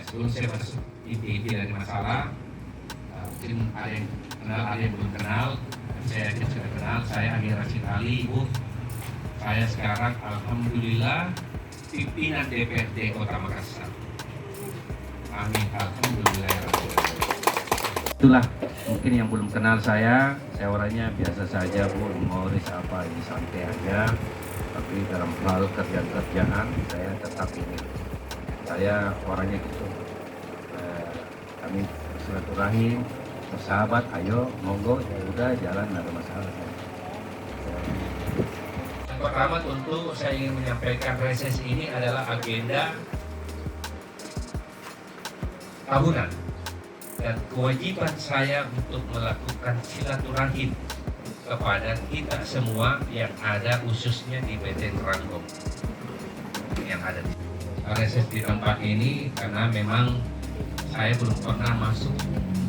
sebelum saya masuk inti dari masalah, mungkin ada yang kenal, ada yang belum kenal. Saya yakin sudah kenal. Saya Amir Rashid Ali, Ibu. Saya sekarang alhamdulillah pimpinan DPRD Kota Makassar. Amin, alhamdulillah. Itulah mungkin yang belum kenal saya orangnya biasa saja, Bu, humoris apa, ini santai aja. Tapi dalam hal kerjaan saya tetap ini. Saya orangnya gitu. Kami bersilaturahim, bersahabat, ayo, monggo, ya udah jalan, nggak ada masalah. Yang pertama tentu saya ingin menyampaikan reses ini adalah agenda tahunan. Dan kewajiban saya untuk melakukan silaturahim kepada kita semua yang ada khususnya di PT Trangkong yang ada di reses di tempat ini, karena memang saya belum pernah masuk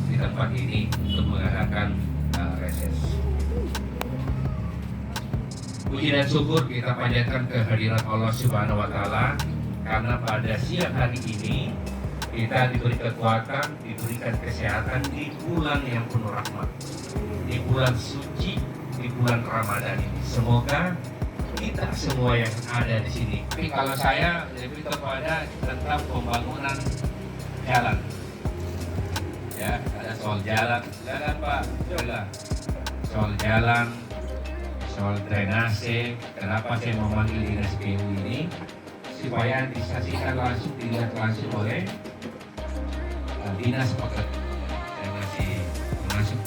di tempat ini untuk mengadakan reses. Puji dan syukur kita panjatkan kehadiran Allah Subhanahu wa Ta'ala, karena pada siang hari ini kita diberi kekuatan, diberikan kesehatan di bulan yang penuh rahmat, di bulan suci, di bulan Ramadan ini. Semoga kita semua yang ada di sini. Tapi kalau saya lebih kepada tentang pembangunan jalan. Ya, ada soal jalan Pak, soal jalan, soal drainase. Kenapa saya memanggil dinas PU ini? Supaya disaksikan langsung, dilihat langsung oleh dinas pekerjaan. Saya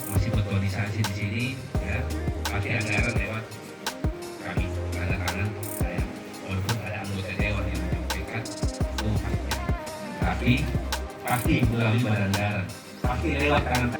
masih berkoordinasi di sini, ya. Pakai anggaran lewat kami, kanan saya. Walaupun ada anggota dewan yang menyampaikan, tapi pasti melalui badan anggaran, pasti lewat kanan.